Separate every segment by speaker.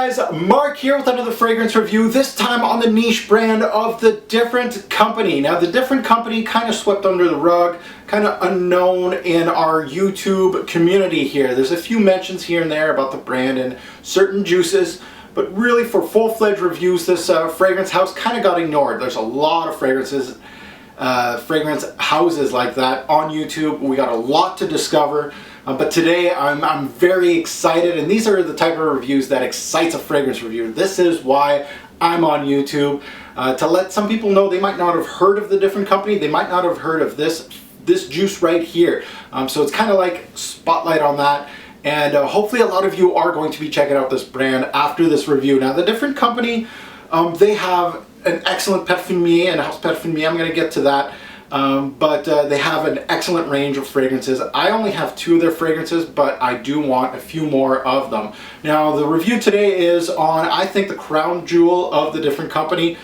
Speaker 1: guys, Mark here with another fragrance review, this time on the niche brand of The Different Company. Now, The Different Company kind of swept under the rug, kind of unknown in our YouTube community here. There's a few mentions here and there about the brand and certain juices, but really for full-fledged reviews, this fragrance house kind of got ignored. There's a lot of fragrances, fragrance houses like that on YouTube. We got a lot to discover. But today I'm very excited, and these are the type of reviews that excites a fragrance reviewer. This is why I'm on YouTube, to let some people know they might not have heard of The Different Company, they might not have heard of this juice right here. So it's kind of like spotlight on that, and hopefully a lot of you are going to be checking out this brand after this review. Now, The Different Company, they have an excellent parfumier and house parfumier. I'm going to get to that. But they have an excellent range of fragrances. I only have 2 of their fragrances, but I do want a few more of them. Now, the review today is on, I think, the crown jewel of The Different Company.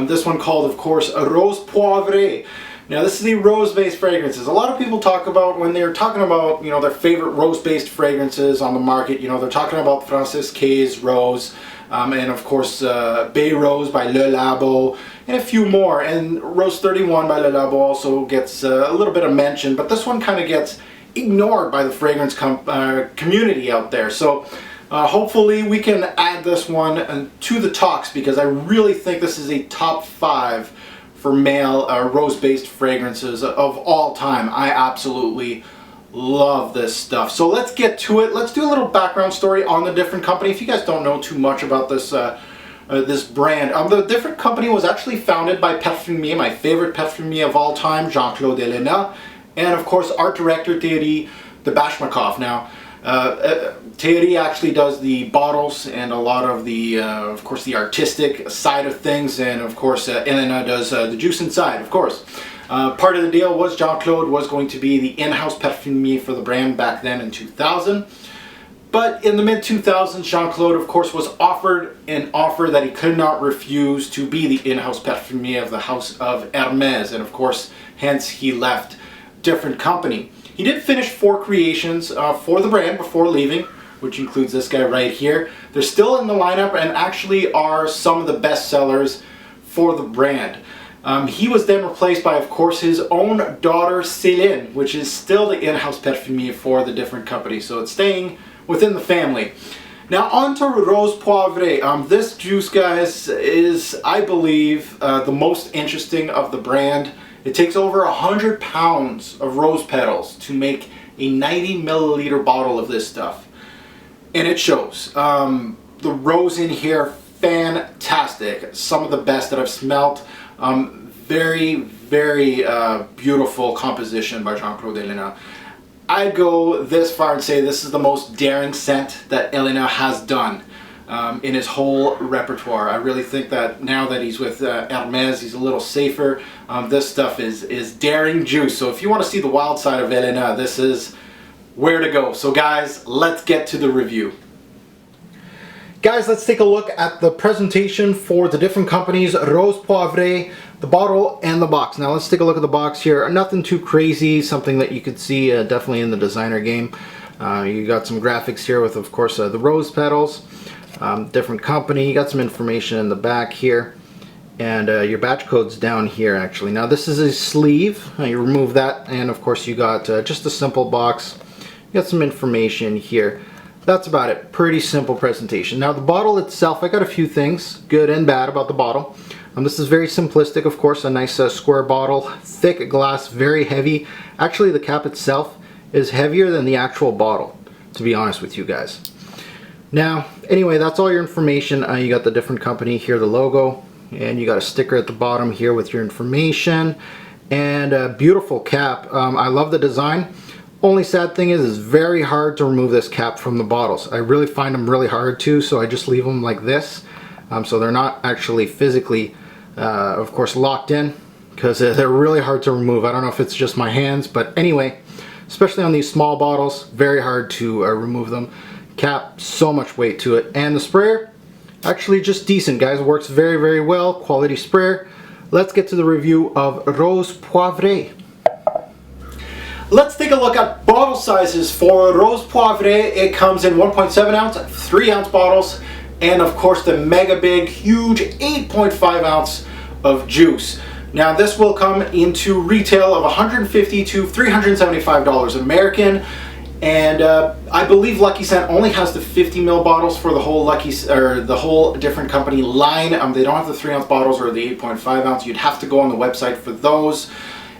Speaker 1: This one called, of course, Rose Poivree. Now, this is the rose-based fragrances. A lot of people talk about, when they're talking about, their favorite rose-based fragrances on the market, they're talking about Francis K's Rose, and of course, Bay Rose by Le Labo, and a few more. And Rose 31 by Le Labo also gets a little bit of mention, but this one kind of gets ignored by the fragrance community out there. So hopefully we can add this one to the talks, because I really think this is a top 5 for male rose-based fragrances of all time. I absolutely love this stuff. So let's get to it. Let's do a little background story on The Different Company. If you guys don't know too much about this this brand, The Different Company was actually founded by parfumier, my favorite parfumier of all time, Jean-Claude Helena, and of course art director Thierry de Bashmakov. Now, Thierry actually does the bottles and a lot of the, of course, the artistic side of things, and of course Helena does the juice inside, of course. Part of the deal was Jean-Claude was going to be the in-house parfumier for the brand back then in 2000. But in the mid-2000s, Jean-Claude, of course, was offered an offer that he could not refuse to be the in-house parfumier of the House of Hermes. And of course, hence he left Different Company. He did finish 4 creations for the brand before leaving, which includes this guy right here. They're still in the lineup and actually are some of the best sellers for the brand. He was then replaced by, of course, his own daughter, Céline, which is still the in-house parfumier for The Different Company. So it's staying within the family. Now, on to Rose Poivree. This juice, guys, is, I believe, the most interesting of the brand. It takes over 100 pounds of rose petals to make a 90 milliliter bottle of this stuff. And it shows. The rose in here, fantastic. Some of the best that I've smelt. Very, very beautiful composition by Jean-Claude Helena. I'd go this far and say this is the most daring scent that Helena has done in his whole repertoire. I really think that now that he's with Hermes, he's a little safer. This stuff is daring juice. So if you want to see the wild side of Helena, this is where to go. So guys, let's get to the review. Guys, let's take a look at the presentation for The Different Company's Rose Poivree, the bottle and the box. Now let's take a look at the box here. Nothing too crazy, something that you could see definitely in the designer game. You got some graphics here with, of course, the rose petals. Different Company. You got some information in the back here. And your batch code's down here, actually. Now this is a sleeve. You remove that, and of course you got just a simple box. You got some information here. That's about it. Pretty simple presentation. Now the bottle itself, I got a few things, good and bad, about the bottle. This is very simplistic, of course, a nice square bottle, thick glass, very heavy. Actually, the cap itself is heavier than the actual bottle, to be honest with you guys. Now, anyway, that's all your information. You got The Different Company here, the logo, and you got a sticker at the bottom here with your information, and a beautiful cap. I love the design. Only sad thing is it's very hard to remove this cap from the bottles. I really find them really hard to, so I just leave them like this. So they're not actually physically, of course, locked in, because they're really hard to remove. I don't know if it's just my hands, but anyway, especially on these small bottles, very hard to remove them. Cap, so much weight to it. And the sprayer, actually just decent, guys. It works very, very well. Quality sprayer. Let's get to the review of Rose Poivree. Let's take a look at bottle sizes for Rose Poivree. It comes in 1.7 ounce, 3 ounce bottles, and of course the mega big, huge 8.5 ounce of juice. Now this will come into retail of $150 to $375 American, and I believe Lucky Scent only has the 50 ml bottles for the whole the whole different company line. They don't have the 3 ounce bottles or the 8.5 ounce. You'd have to go on the website for those.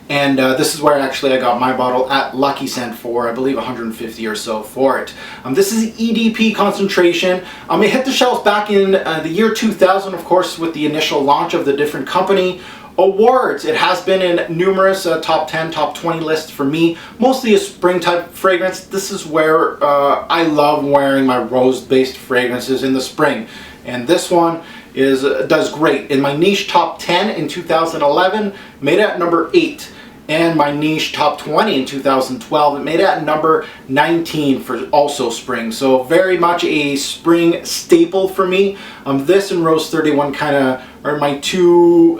Speaker 1: And this is where actually I got my bottle at Lucky Scent for, I believe, $150 or so for it. This is EDP concentration. It hit the shelves back in the year 2000, of course, with the initial launch of the different company awards. It has been in numerous top 10, top 20 lists for me. Mostly a spring type fragrance. This is where I love wearing my rose-based fragrances in the spring. And this one does great. In my niche top 10 in 2011, made it at number 8. And my niche top 20 in 2012, it made it at number 19 for also spring. So very much a spring staple for me. This and Rose 31 kind of are my two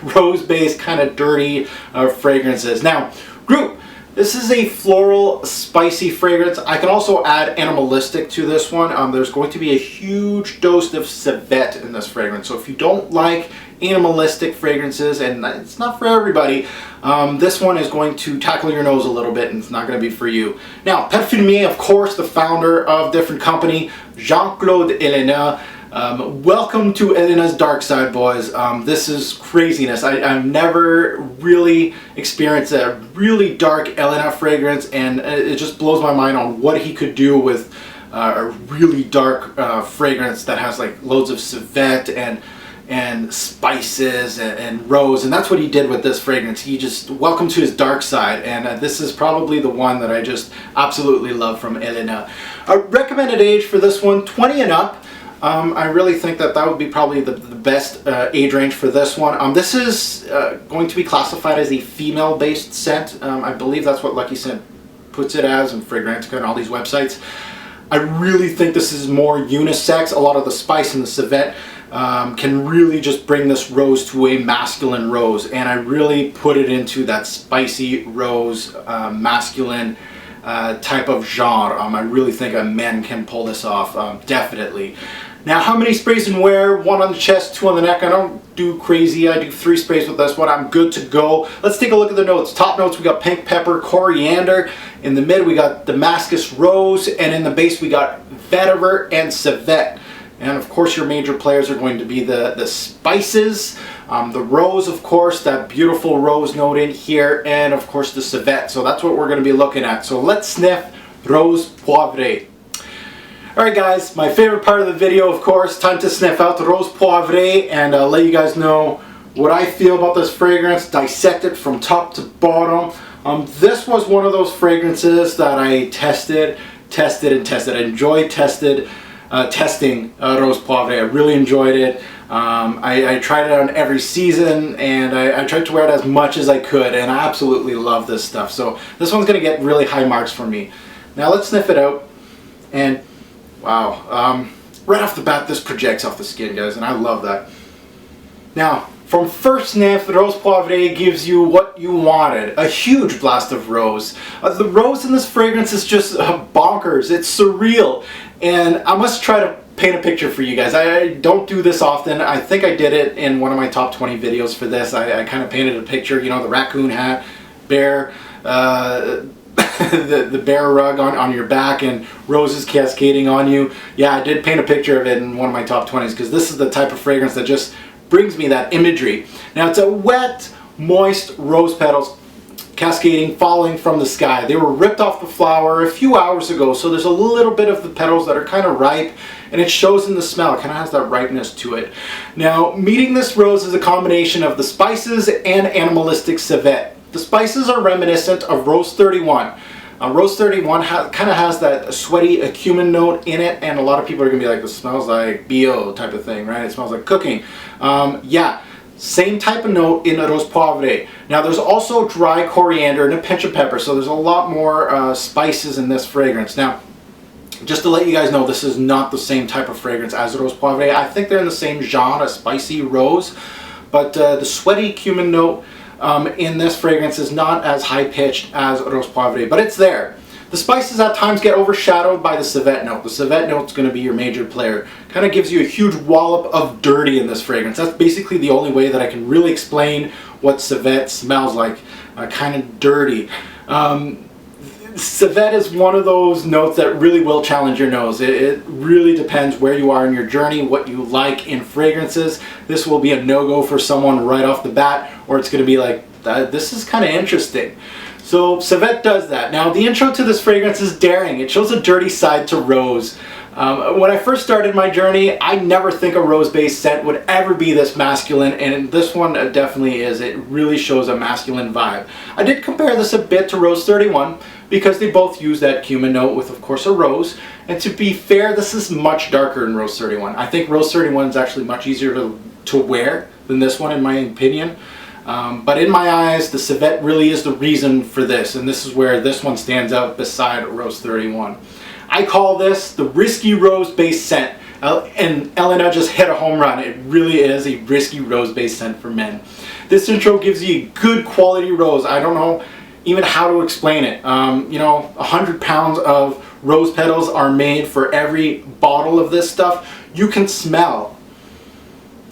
Speaker 1: rose-based kind of dirty fragrances. Now, group. This is a floral, spicy fragrance. I can also add animalistic to this one. There's going to be a huge dose of civet in this fragrance. So if you don't like animalistic fragrances, and it's not for everybody, this one is going to tackle your nose a little bit, and it's not going to be for you. Now, Poivree, of course, the founder of different company, Jean-Claude Elena. Welcome to Elena's dark side, boys. This is craziness. I've never really experienced a really dark Elena fragrance, and it just blows my mind on what he could do with a really dark fragrance that has like loads of civet and spices and rose, and that's what he did with this fragrance. He just welcome to his dark side, and this is probably the one that I just absolutely love from Elena. Recommended age for this one, 20 and up. I really think that would be probably the best age range for this one. This is going to be classified as a female-based scent. I believe that's what Lucky Scent puts it as, and Fragrantica and all these websites. I really think this is more unisex. A lot of the spice and the civet can really just bring this rose to a masculine rose, and I really put it into that spicy rose, masculine type of genre. I really think a men can pull this off, definitely. Now, how many sprays and where? 1 on the chest, 2 on the neck. I don't do crazy. I do 3 sprays with this one. I'm good to go. Let's take a look at the notes. Top notes, we got pink pepper, coriander. In the mid, we got Damascus rose, and in the base, we got vetiver and civet. And of course, your major players are going to be the spices, the rose, of course, that beautiful rose note in here, and of course the civet. So that's what we're going to be looking at. So let's sniff Rose Poivree. Alright guys, my favorite part of the video, of course, time to sniff out the Rose Poivree and let you guys know what I feel about this fragrance, dissect it from top to bottom. This was one of those fragrances that I tested. I enjoyed testing Rose Poivree. I really enjoyed it. I tried it on every season, and I tried to wear it as much as I could, and I absolutely love this stuff. So this one's going to get really high marks for me. Now let's sniff it out, and wow, right off the bat this projects off the skin, guys, and I love that. Now, from first sniff, Rose Poivree gives you what you wanted, a huge blast of rose. The rose in this fragrance is just bonkers, it's surreal, and I must try to paint a picture for you guys. I don't do this often. I think I did it in one of my top 20 videos for this. I kind of painted a picture, you know, the raccoon hat, bear, the bear rug on your back and roses cascading on you. Yeah, I did paint a picture of it in one of my top 20s because this is the type of fragrance that just brings me that imagery. Now it's a wet, moist rose petals cascading, falling from the sky. They were ripped off the flower a few hours ago, so there's a little bit of the petals that are kind of ripe, and it shows in the smell. It kind of has that ripeness to it. Now, meeting this rose is a combination of the spices and animalistic civet. The spices are reminiscent of Rose 31. Rose 31 kind of has that sweaty cumin note in it, and a lot of people are going to be like, this smells like BO type of thing, right? It smells like cooking. Yeah, same type of note in Rose Poivree. Now there's also dry coriander and a pinch of pepper, so there's a lot more spices in this fragrance. Now, just to let you guys know, this is not the same type of fragrance as Rose Poivree. I think they're in the same genre, spicy rose, but the sweaty cumin note in this fragrance is not as high-pitched as Rose Poivree, but it's there. The spices at times get overshadowed by the civet note. The civet note's going to be your major player. Kind of gives you a huge wallop of dirty in this fragrance. That's basically the only way that I can really explain what civet smells like. Kind of dirty. Civet is one of those notes that really will challenge your nose. It really depends where you are in your journey, what you like in fragrances. This will be a no-go for someone right off the bat, or it's going to be like, this is kind of interesting. So civet does that. Now the intro to this fragrance is daring. It shows a dirty side to rose. When I first started my journey, I never think a rose-based scent would ever be this masculine, and this one definitely is. It really shows a masculine vibe. I did compare this a bit to Rose 31 because they both use that cumin note with, of course, a rose. And to be fair, this is much darker than Rose 31. I think Rose 31 is actually much easier to wear than this one, in my opinion. But in my eyes, the civet really is the reason for this, and this is where this one stands out beside Rose 31. I call this the risky rose-based scent, and Elena just hit a home run. It really is a risky rose-based scent for men. This intro gives you a good quality rose. I don't know even how to explain it. 100 pounds of rose petals are made for every bottle of this stuff. You can smell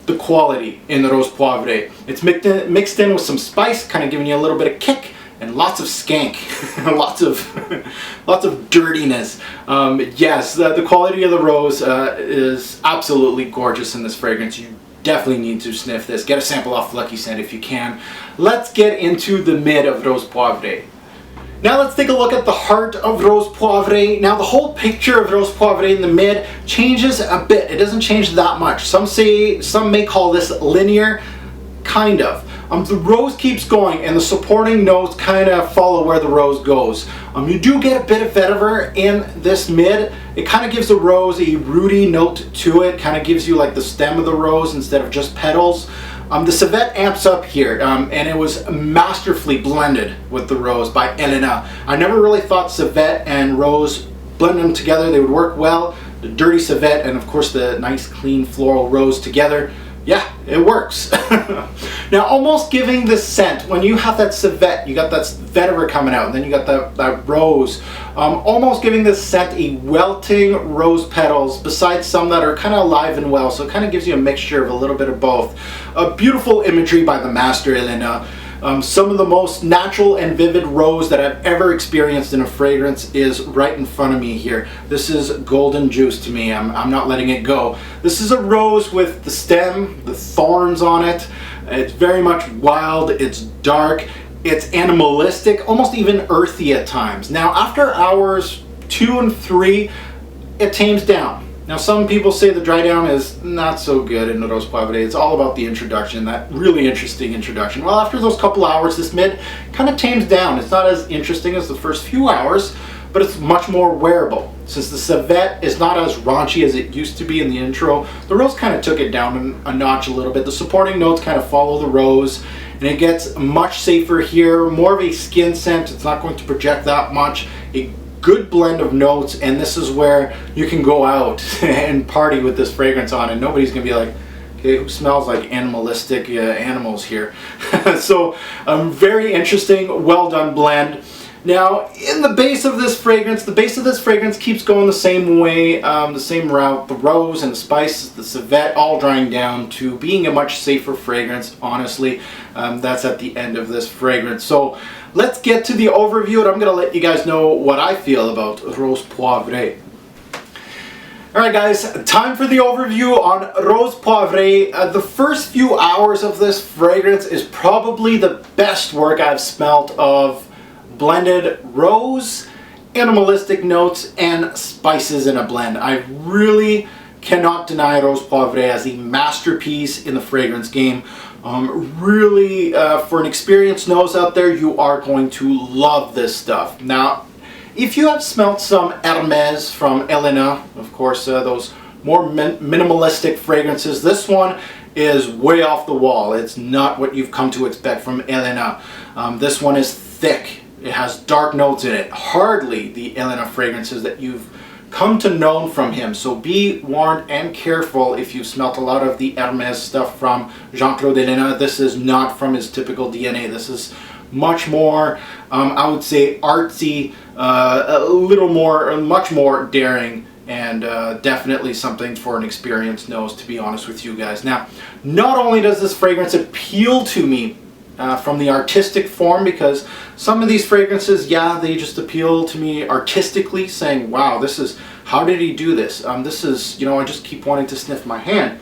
Speaker 1: the quality in the Rose Poivree. It's mixed in with some spice, kind of giving you a little bit of kick, and lots of skank, lots of dirtiness. Yes, the quality of the rose is absolutely gorgeous in this fragrance. You definitely need to sniff this. Get a sample off Lucky Scent if you can. Let's get into the mid of Rose Poivree. Now let's take a look at the heart of Rose Poivree. Now the whole picture of Rose Poivree in the mid changes a bit. It doesn't change that much. Some may call this linear, kind of. The rose keeps going and the supporting notes kind of follow where the rose goes. You do get a bit of vetiver in this mid. It kind of gives the rose a rooty note to it, kind of gives you like the stem of the rose instead of just petals. The civet amps up here, and it was masterfully blended with the rose by Elena. I never really thought civet and rose, blend them together, they would work well. The dirty civet and of course the nice clean floral rose together. Yeah, it works. Now, almost giving this scent, when you have that civet, you got that vetiver coming out, and then you got that rose, almost giving this scent a welting rose petals, besides some that are kind of alive and well, so it kind of gives you a mixture of a little bit of both. A beautiful imagery by the master, Elena. Some of the most natural and vivid rose that I've ever experienced in a fragrance is right in front of me here. This is golden juice to me. I'm not letting it go. This is a rose with the stem, the thorns on it. It's very much wild, it's dark, it's animalistic, almost even earthy at times. Now after hours 2 and 3, it tames down. Now some people say the dry down is not so good in the Rose Poivree. It's all about the introduction, that really interesting introduction. Well, after those couple hours, this mid kind of tames down. It's not as interesting as the first few hours, but it's much more wearable. Since the civet is not as raunchy as it used to be in the intro, the rose kind of took it down a notch a little bit. The supporting notes kind of follow the rose, and it gets much safer here, more of a skin scent. It's not going to project that much. A good blend of notes, and this is where you can go out and party with this fragrance on, and nobody's gonna be like, okay, who smells like animalistic animals here? So very interesting, well done blend. Now in the base of this fragrance, keeps going the same way, the same route. The rose and the spice, the civet, all drying down to being a much safer fragrance, honestly. That's at the end of this fragrance. So let's get to the overview, and I'm going to let you guys know what I feel about Rose Poivree. Alright guys, time for the overview on Rose Poivree. The first few hours of this fragrance is probably the best work I've smelt of blended rose, animalistic notes, and spices in a blend. I really cannot deny Rose Poivree as a masterpiece in the fragrance game. Really, for an experienced nose out there, you are going to love this stuff. Now, if you have smelt some Hermes from Elena, of course, those more minimalistic fragrances, this one is way off the wall. It's not what you've come to expect from Elena. This one is thick. It has dark notes in it. Hardly the Elena fragrances that you've come to know from him. So be warned and careful if you've smelt a lot of the Hermes stuff from Jean-Claude Elena. This is not from his typical DNA. This is much more, I would say, artsy, a little more, much more daring, and definitely something for an experienced nose, to be honest with you guys. Now, not only does this fragrance appeal to me from the artistic form, because some of these fragrances, yeah, they just appeal to me artistically, saying, wow, this is, how did he do this? This is, you know, I just keep wanting to sniff my hand.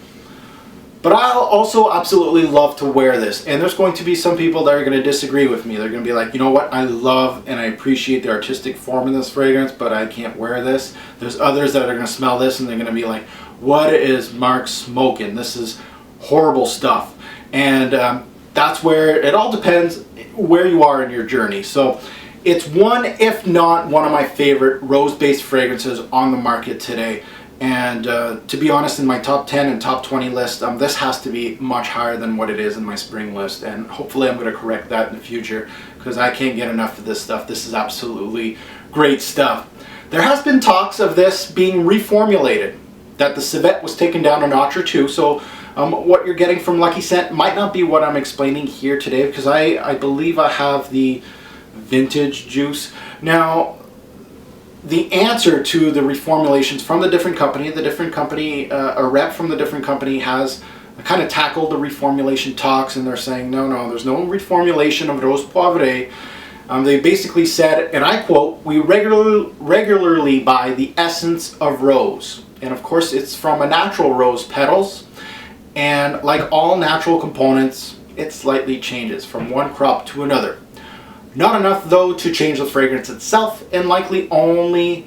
Speaker 1: But I'll also absolutely love to wear this, and there's going to be some people that are going to disagree with me. They're going to be like, you know what, I love and I appreciate the artistic form in this fragrance, but I can't wear this. There's others that are going to smell this and they're going to be like, what is Mark smoking? This is horrible stuff. And that's where it all depends where you are in your journey. So it's one, if not one of my favorite rose-based fragrances on the market today. And to be honest, in my top 10 and top 20 list, this has to be much higher than what it is in my spring list. And hopefully I'm going to correct that in the future, because I can't get enough of this stuff. This is absolutely great stuff. There has been talks of this being reformulated, that the civet was taken down a notch or two. So what you're getting from Lucky Scent might not be what I'm explaining here today, because I believe I have the vintage juice. Now, the answer to the reformulations from the different company, a rep from the different company has kind of tackled the reformulation talks, and they're saying, no, there's no reformulation of Rose Poivree. They basically said, and I quote, we regularly buy the essence of rose. And of course, it's from a natural rose petals. And like all natural components, it slightly changes from one crop to another. Not enough, though, to change the fragrance itself, and likely only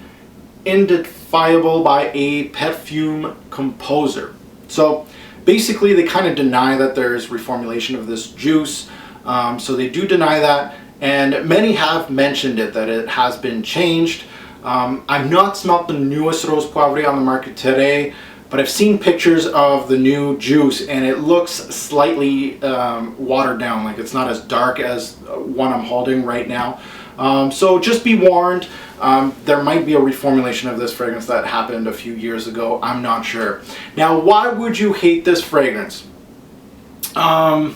Speaker 1: identifiable by a perfume composer. So basically, they kind of deny that there's reformulation of this juice. So they do deny that, and many have mentioned it, that it has been changed. I've not smelt the newest Rose Poivree on the market today, but I've seen pictures of the new juice, and it looks slightly watered down. Like, it's not as dark as one I'm holding right now. So just be warned, there might be a reformulation of this fragrance that happened a few years ago. I'm not sure. Now, why would you hate this fragrance? The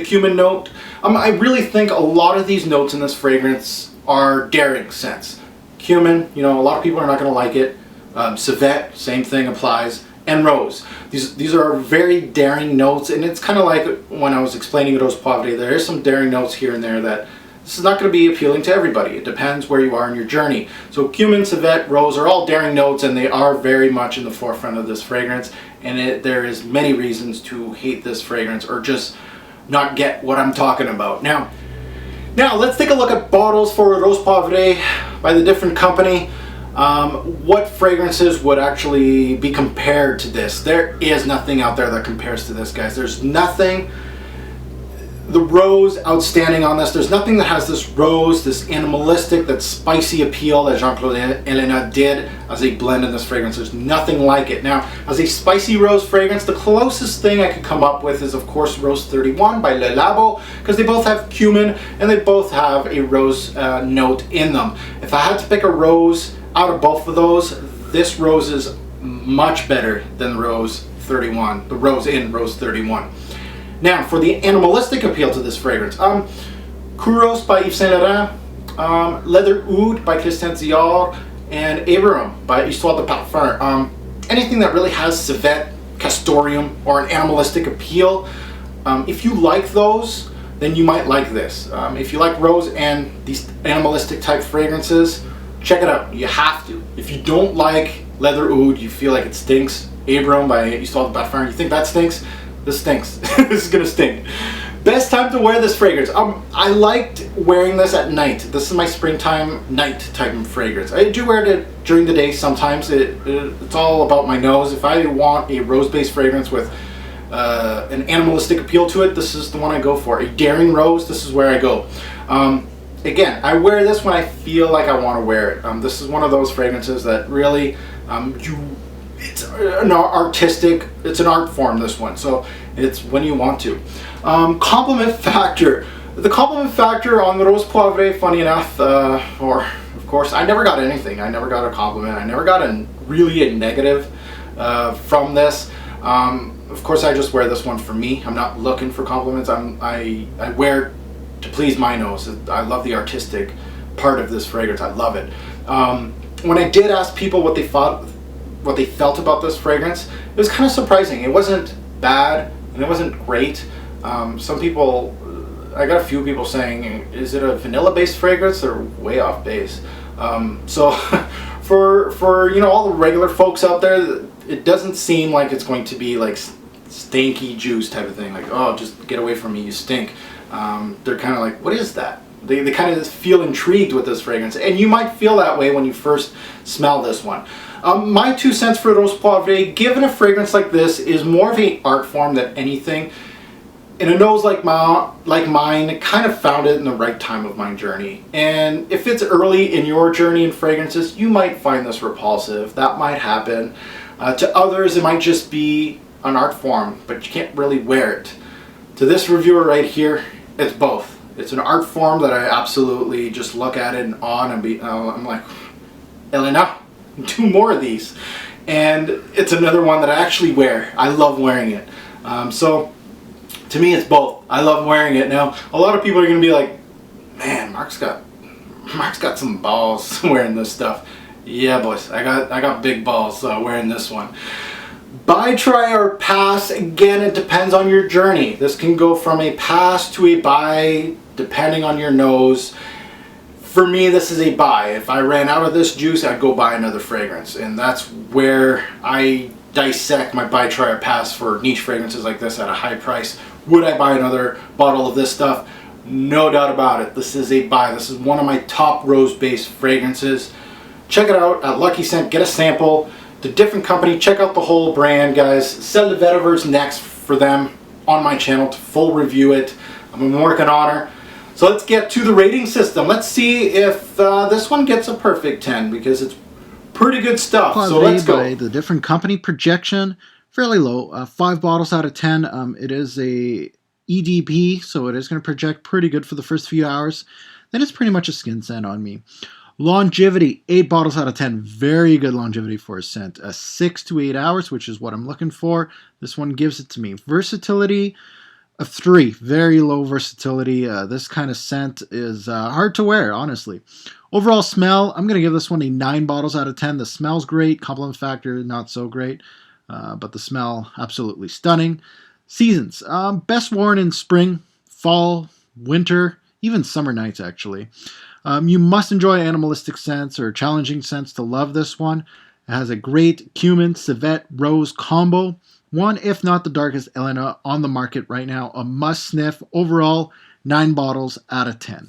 Speaker 1: cumin note. I really think a lot of these notes in this fragrance are daring scents. Cumin, you know, a lot of people are not going to like it. Civet, same thing applies, and rose. These are very daring notes, and it's kind of like when I was explaining Rose Poivree, there is some daring notes here and there that this is not going to be appealing to everybody. It depends where you are in your journey. So cumin, civet, rose are all daring notes, and they are very much in the forefront of this fragrance, and there is many reasons to hate this fragrance or just not get what I'm talking about. Now let's take a look at bottles for Rose Poivree by the different company. What fragrances would actually be compared to this? There is nothing out there that compares to this, guys. There's nothing, the rose outstanding on this. There's nothing that has this rose, this animalistic, that spicy appeal that Jean-Claude Helena did as a blend in this fragrance. There's nothing like it. Now, as a spicy rose fragrance, the closest thing I could come up with is, of course, Rose 31 by Le Labo, because they both have cumin and they both have a rose note in them. If I had to pick a rose out of both of those, this rose is much better than Rose 31, the rose in Rose 31. Now, for the animalistic appeal to this fragrance, Kouros by Yves Saint Laurent, Leather Oud by Christian Dior, and Abraham by Histoire de Parfum. Anything that really has civet, castoreum, or an animalistic appeal, if you like those, then you might like this. If you like rose and these animalistic type fragrances, check it out. You have to. If you don't like Leather Oud, you feel like it stinks, Abraham by Histoire de Parfum, you think that stinks? This stinks. This is gonna stink. Best time to wear this fragrance. I liked wearing this at night. This is my springtime night type of fragrance. I do wear it during the day sometimes. It's all about my nose. If I want a rose-based fragrance with an animalistic appeal to it, this is the one I go for. A daring rose, this is where I go. Again, I wear this when I feel like I want to wear it. This is one of those fragrances that really, it's an artistic, it's an art form, this one, so it's when you want to. Compliment factor. The compliment factor on the Rose Poivree, funny enough, or of course, I never got anything. I never got a compliment. I never got really a negative from this. Of course, I just wear this one for me. I'm not looking for compliments. I wear to please my nose. I love the artistic part of this fragrance. I love it. When I did ask people what they felt about this fragrance, it was kind of surprising. It wasn't bad and it wasn't great. Some people, I got a few people saying, is it a vanilla based fragrance? They're way off base. So for you know, all the regular folks out there, it doesn't seem like it's going to be like stinky juice type of thing, like, oh, just get away from me, you stink. They're kind of like, what is that? They kind of feel intrigued with this fragrance, and you might feel that way when you first smell this one. My 2 cents for Rose Poivree, given a fragrance like this, is more of an art form than anything. And a nose like mine kind of found it in the right time of my journey. And if it's early in your journey in fragrances, you might find this repulsive. That might happen. To others, it might just be an art form, but you can't really wear it. To this reviewer right here, it's both. It's an art form that I absolutely just look at it and awe and I'm like, Elena, do more of these. And it's another one that I actually wear. I love wearing it. So to me, it's both. I love wearing it. Now, a lot of people are going to be like, man, Mark's got some balls wearing this stuff. Yeah, boys, I got big balls wearing this one. Buy, try, or pass. Again, it depends on your journey. This can go from a pass to a buy, depending on your nose. For me, this is a buy. If I ran out of this juice, I'd go buy another fragrance. And that's where I dissect my buy, try, or pass for niche fragrances like this at a high price. Would I buy another bottle of this stuff? No doubt about it. This is a buy. This is one of my top rose-based fragrances. Check it out at Lucky Scent. Get a sample. The different company. Check out the whole brand, guys. Sell the Vetiver's next for them on my channel to full review it. I'm a working honor. So let's get to the rating system. Let's see if this one gets a perfect 10 because it's pretty good stuff. So let's go.
Speaker 2: By the different company projection, fairly low. 5 bottles out of 10. It is a EDP, so it is going to project pretty good for the first few hours. Then it's pretty much a skin scent on me. Longevity, 8 bottles out of 10. Very good longevity for a scent. 6 to 8 hours, which is what I'm looking for. This one gives it to me. Versatility, a 3. Very low versatility. This kind of scent is hard to wear, honestly. Overall smell, I'm going to give this one a 9 bottles out of 10. The smell's great. Compliment factor, not so great. But the smell, absolutely stunning. Seasons, best worn in spring, fall, winter, even summer nights, actually. You must enjoy animalistic scents or challenging scents to love this one. It has a great cumin, civet, rose combo. One, if not the darkest Elena on the market right now. A must sniff. Overall, 9 bottles out of 10.